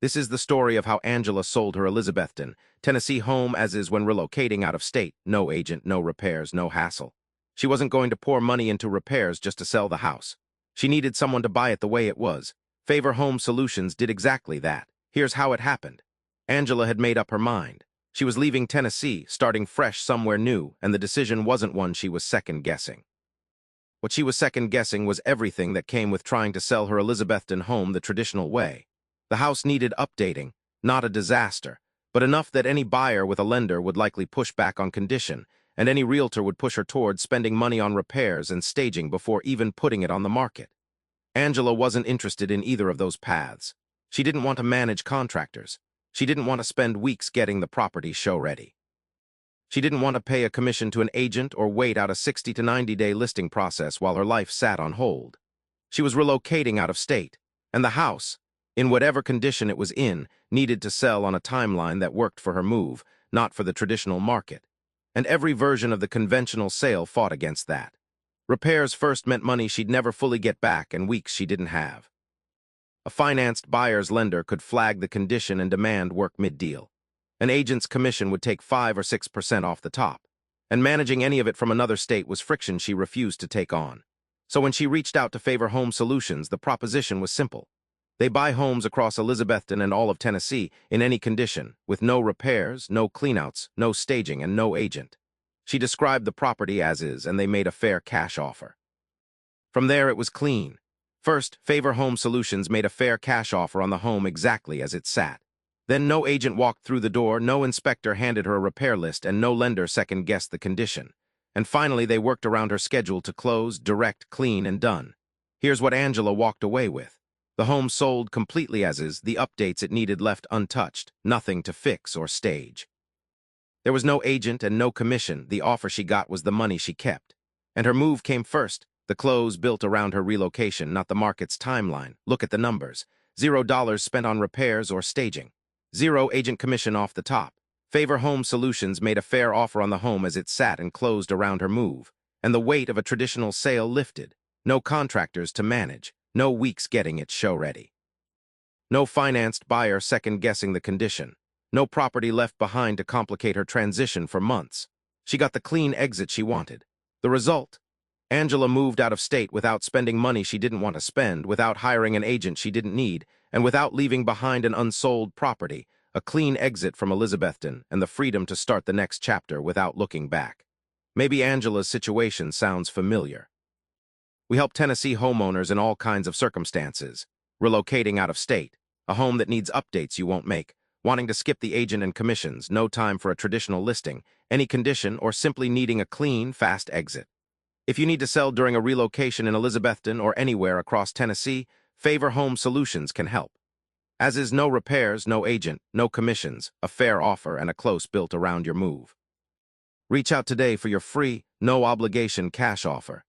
This is the story of how Angela sold her Elizabethton, Tennessee home as is when relocating out of state. No agent, no repairs, no hassle. She wasn't going to pour money into repairs just to sell the house. She needed someone to buy it the way it was. Favor Home Solutions did exactly that. Here's how it happened. Angela had made up her mind. She was leaving Tennessee, starting fresh somewhere new, and the decision wasn't one she was second-guessing. What she was second-guessing was everything that came with trying to sell her Elizabethton home the traditional way. The house needed updating, not a disaster, but enough that any buyer with a lender would likely push back on condition, and any realtor would push her towards spending money on repairs and staging before even putting it on the market. Angela wasn't interested in either of those paths. She didn't want to manage contractors. She didn't want to spend weeks getting the property show-ready. She didn't want to pay a commission to an agent or wait out a 60 to 90-day listing process while her life sat on hold. She was relocating out of state, and the house, in whatever condition it was in, needed to sell on a timeline that worked for her move, not for the traditional market. And every version of the conventional sale fought against that. Repairs first meant money she'd never fully get back and weeks she didn't have. A financed buyer's lender could flag the condition and demand work mid-deal. An agent's commission would take 5 or 6% off the top, and managing any of it from another state was friction she refused to take on. So when she reached out to Favor Home Solutions, the proposition was simple. They buy homes across Elizabethton and all of Tennessee in any condition, with no repairs, no cleanouts, no staging, and no agent. She described the property as is, and they made a fair cash offer. From there, it was clean. First, Favor Home Solutions made a fair cash offer on the home exactly as it sat. Then no agent walked through the door, no inspector handed her a repair list, and no lender second-guessed the condition. And finally, they worked around her schedule to close, direct, clean, and done. Here's what Angela walked away with. The home sold completely as is, the updates it needed left untouched, nothing to fix or stage. There was no agent and no commission. The offer she got was the money she kept. And her move came first. The close built around her relocation, not the market's timeline. Look at the numbers. $0 spent on repairs or staging. 0 agent commission off the top. Favor Home Solutions made a fair offer on the home as it sat and closed around her move. And the weight of a traditional sale lifted. No contractors to manage. No weeks getting it show-ready. No financed buyer second-guessing the condition. No property left behind to complicate her transition for months. She got the clean exit she wanted. The result? Angela moved out of state without spending money she didn't want to spend, without hiring an agent she didn't need, and without leaving behind an unsold property, a clean exit from Elizabethton, and the freedom to start the next chapter without looking back. Maybe Angela's situation sounds familiar. We help Tennessee homeowners in all kinds of circumstances. Relocating out of state, a home that needs updates you won't make, wanting to skip the agent and commissions, no time for a traditional listing, any condition, or simply needing a clean, fast exit. If you need to sell during a relocation in Elizabethton or anywhere across Tennessee, Favor Home Solutions can help. As is no repairs, no agent, no commissions, a fair offer, and a close built around your move. Reach out today for your free, no-obligation cash offer.